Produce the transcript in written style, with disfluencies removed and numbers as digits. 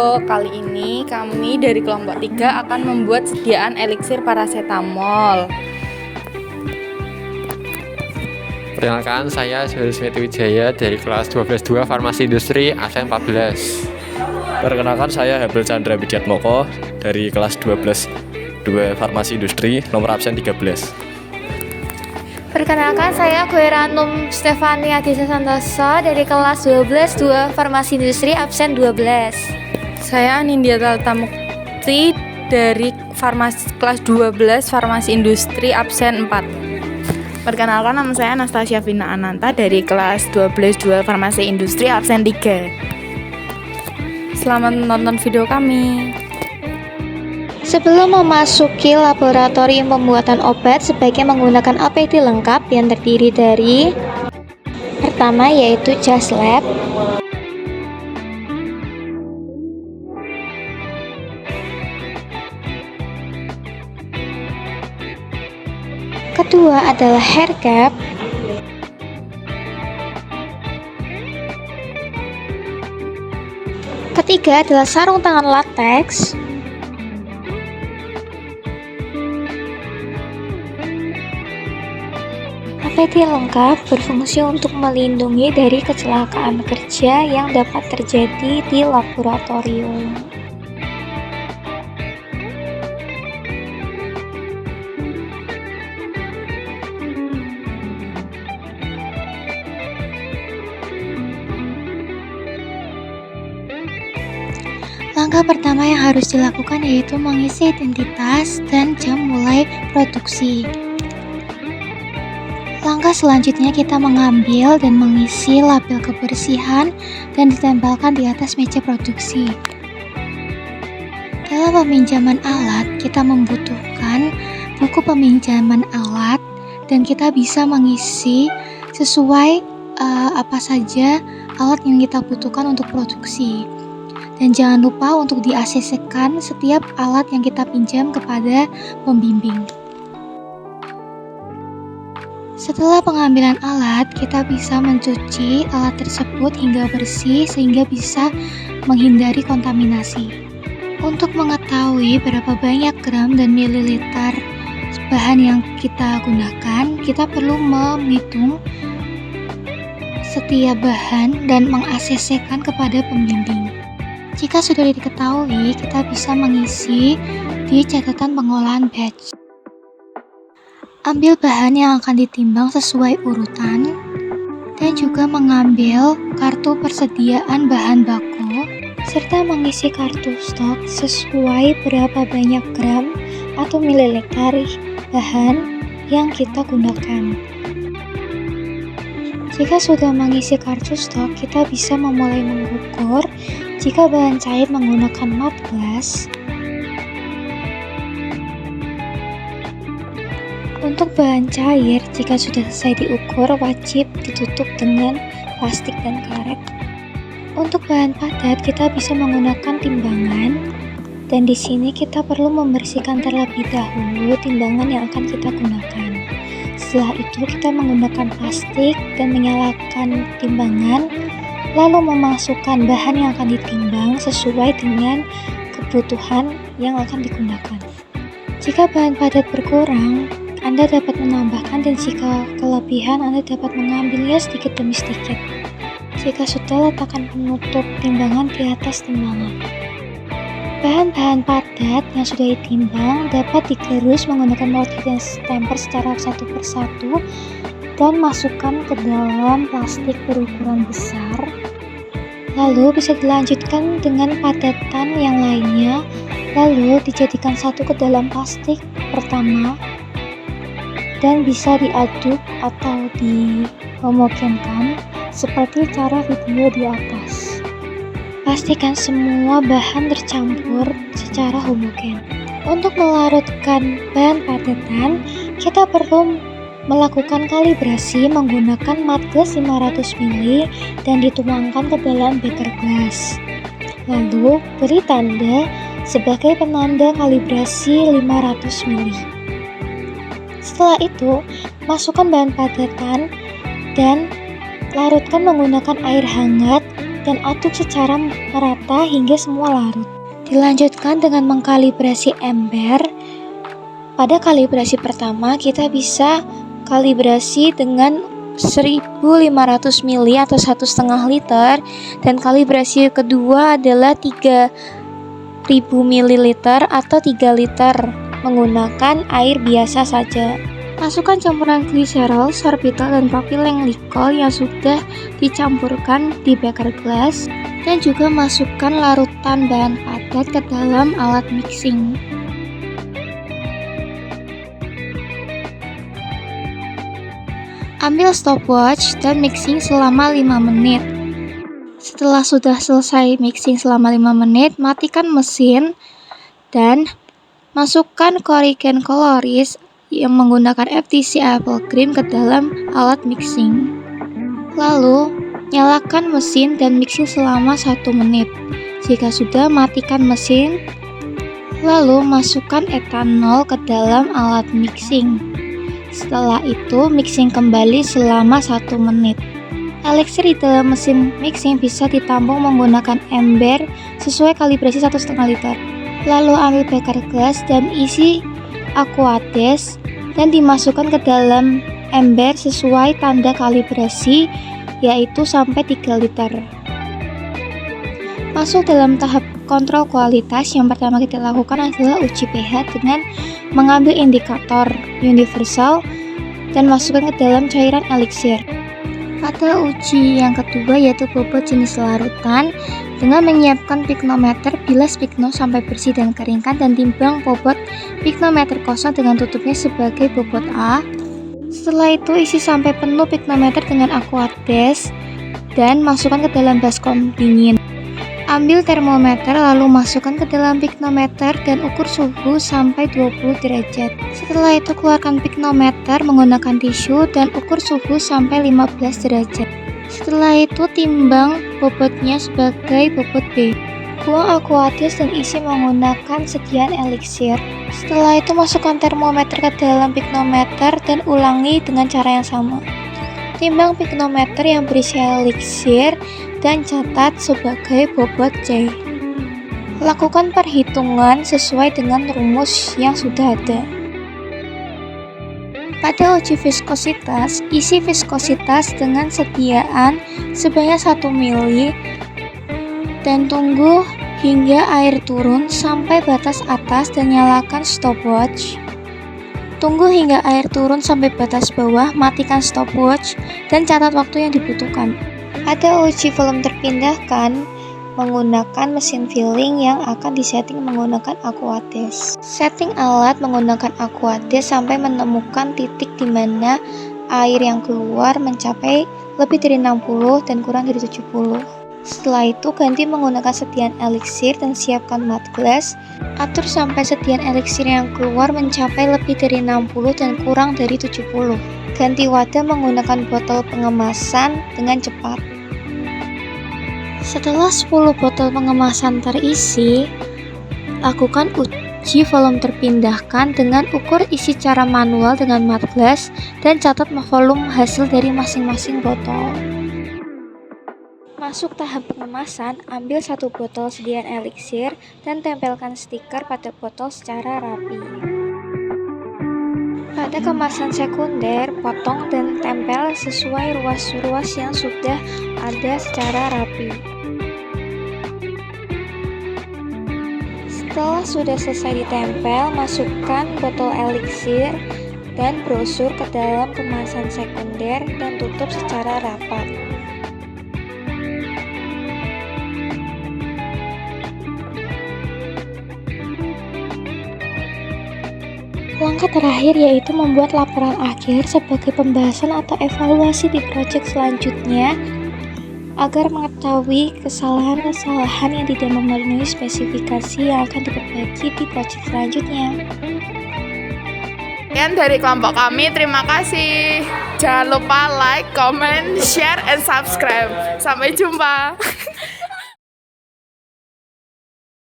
video kali ini kami dari kelompok 3 akan membuat sediaan eliksir paracetamol. Perkenalkan, saya Julius Wijaya dari kelas 12-2 Farmasi Industri absen 14. Perkenalkan, saya Habil Chandra Widiatmoko dari kelas 12-2 Farmasi Industri nomor absen 13. Perkenalkan, saya Gueranum Stefania Adisa Santoso dari kelas 12-2 Farmasi Industri absen 12. Saya Nindya Taltamukti dari kelas 12 Farmasi Industri absen 4. Perkenalkan, nama saya Anastasia Vina Ananta dari kelas 12-2 Farmasi Industri absen 3. Selamat menonton video kami. Sebelum memasuki laboratorium pembuatan obat, sebaiknya menggunakan APD lengkap yang terdiri dari pertama yaitu jas lab, kedua adalah hair cap, ketiga adalah sarung tangan latex, APD lengkap berfungsi untuk melindungi dari kecelakaan kerja yang dapat terjadi di laboratorium. Langkah pertama yang harus dilakukan yaitu mengisi identitas dan jam mulai produksi. Langkah selanjutnya kita mengambil dan mengisi label kebersihan dan ditempelkan di atas meja produksi. Dalam peminjaman alat, kita membutuhkan buku peminjaman alat dan kita bisa mengisi sesuai apa saja alat yang kita butuhkan untuk produksi. Dan jangan lupa untuk di-ACC-kan setiap alat yang kita pinjam kepada pembimbing. Setelah pengambilan alat, kita bisa mencuci alat tersebut hingga bersih sehingga bisa menghindari kontaminasi. Untuk mengetahui berapa banyak gram dan mililiter bahan yang kita gunakan, kita perlu menghitung setiap bahan dan meng-ACC-kan kepada pembimbing. Jika sudah diketahui, kita bisa mengisi di catatan pengolahan batch. Ambil bahan yang akan ditimbang sesuai urutan dan juga mengambil kartu persediaan bahan baku serta mengisi kartu stok sesuai berapa banyak gram atau mililiter bahan yang kita gunakan. Jika sudah mengisi kartu stok, kita bisa memulai mengukur. Jika bahan cair menggunakan mud glass. Untuk bahan cair, jika sudah selesai diukur, wajib ditutup dengan plastik dan karet. Untuk bahan padat, kita bisa menggunakan timbangan. Dan di sini kita perlu membersihkan terlebih dahulu timbangan yang akan kita gunakan. Setelah itu kita menggunakan plastik dan menyalakan timbangan, lalu memasukkan bahan yang akan ditimbang sesuai dengan kebutuhan yang akan digunakan. Jika bahan padat berkurang, Anda dapat menambahkan, dan jika kelebihan Anda dapat mengambilnya sedikit demi sedikit. Jika sudah, letakkan penutup timbangan di atas timbangan. Bahan-bahan padat yang sudah ditimbang dapat digerus menggunakan multi stamper secara satu persatu dan masukkan ke dalam plastik berukuran besar. Lalu bisa dilanjutkan dengan padatan yang lainnya, lalu dijadikan satu ke dalam plastik pertama dan bisa diaduk atau dihomogenkan seperti cara video di atas. Pastikan semua bahan tercampur secara homogen. Untuk melarutkan bahan padatan, kita perlu melakukan kalibrasi menggunakan mud glass 500 ml dan dituangkan ke dalam beaker glass. Lalu beri tanda sebagai penanda kalibrasi 500 ml. Setelah itu, masukkan bahan padatan dan larutkan menggunakan air hangat dan aduk secara merata hingga semua larut. Dilanjutkan dengan mengkalibrasi ember. Pada kalibrasi pertama kita bisa kalibrasi dengan 1500 ml atau 1,5 liter, dan kalibrasi kedua adalah 3000 ml atau 3 liter menggunakan air biasa saja. Masukkan campuran gliserol, sorbitol, dan propylene glycol yang sudah dicampurkan di beker glass, dan juga masukkan larutan bahan padat ke dalam alat mixing. Ambil stopwatch dan mixing selama 5 menit. Setelah sudah selesai mixing selama 5 menit, matikan mesin dan masukkan Corrigan Coloris yang menggunakan FTC Apple Cream ke dalam alat mixing. Lalu, nyalakan mesin dan mixing selama 1 menit. Jika sudah, matikan mesin. Lalu, masukkan etanol ke dalam alat mixing. Setelah itu, mixing kembali selama 1 menit. Elixir di dalam mesin mixing bisa ditampung menggunakan ember sesuai kalibrasi 1,5 liter. Lalu ambil beker glass dan isi Aquades dan dimasukkan ke dalam ember sesuai tanda kalibrasi, yaitu sampai 3 liter. Masuk dalam tahap kontrol kualitas. Yang pertama kita lakukan adalah uji pH dengan mengambil indikator universal dan masukkan ke dalam cairan elixir. Pada uji yang kedua yaitu bobot jenis larutan dengan menyiapkan pignometer, bilas pigno sampai bersih dan keringkan, dan timbang bobot pignometer kosong dengan tutupnya sebagai bobot A. Setelah itu isi sampai penuh pignometer dengan Aquades dan masukkan ke dalam baskom dingin. Ambil termometer lalu masukkan ke dalam pignometer dan ukur suhu sampai 20 derajat. Setelah itu keluarkan pignometer menggunakan tisu dan ukur suhu sampai 15 derajat. Setelah itu timbang bobotnya sebagai bobot B. Buang Aquades dan isi menggunakan sediaan elixir. Setelah itu masukkan termometer ke dalam pignometer dan ulangi dengan cara yang sama. Timbang pignometer yang berisi elixir dan catat sebagai bobot C. Lakukan perhitungan sesuai dengan rumus yang sudah ada. Pada uji viskositas, isi viskositas dengan sediaan sebanyak 1 ml dan tunggu hingga air turun sampai batas atas dan nyalakan stopwatch. Tunggu hingga air turun sampai batas bawah, matikan stopwatch dan catat waktu yang dibutuhkan. Ada uji volume terpindahkan menggunakan mesin filling yang akan disetting menggunakan Aquades. Setting alat menggunakan Aquades sampai menemukan titik di mana air yang keluar mencapai lebih dari 60 dan kurang dari 70. Setelah itu ganti menggunakan sediaan elixir dan siapkan mud glass. Atur sampai sediaan elixir yang keluar mencapai lebih dari 60 dan kurang dari 70. Ganti wadah menggunakan botol pengemasan dengan cepat. Setelah 10 botol pengemasan terisi, lakukan uji volume terpindahkan dengan ukur isi secara manual dengan mud glass dan catat volume hasil dari masing-masing botol. Masuk tahap pengemasan, ambil 1 botol sediaan elixir dan tempelkan stiker pada botol secara rapi. Pada kemasan sekunder, potong dan tempel sesuai ruas-ruas yang sudah ada secara rapi. Setelah sudah selesai ditempel, masukkan botol elixir dan brosur ke dalam kemasan sekunder dan tutup secara rapat. Langkah terakhir yaitu membuat laporan akhir sebagai pembahasan atau evaluasi di proyek selanjutnya agar mengetahui kesalahan-kesalahan yang tidak memenuhi spesifikasi yang akan diperbaiki di proyek selanjutnya. Sekian dari kelompok kami, terima kasih. Jangan lupa like, comment, share, and subscribe. Sampai jumpa.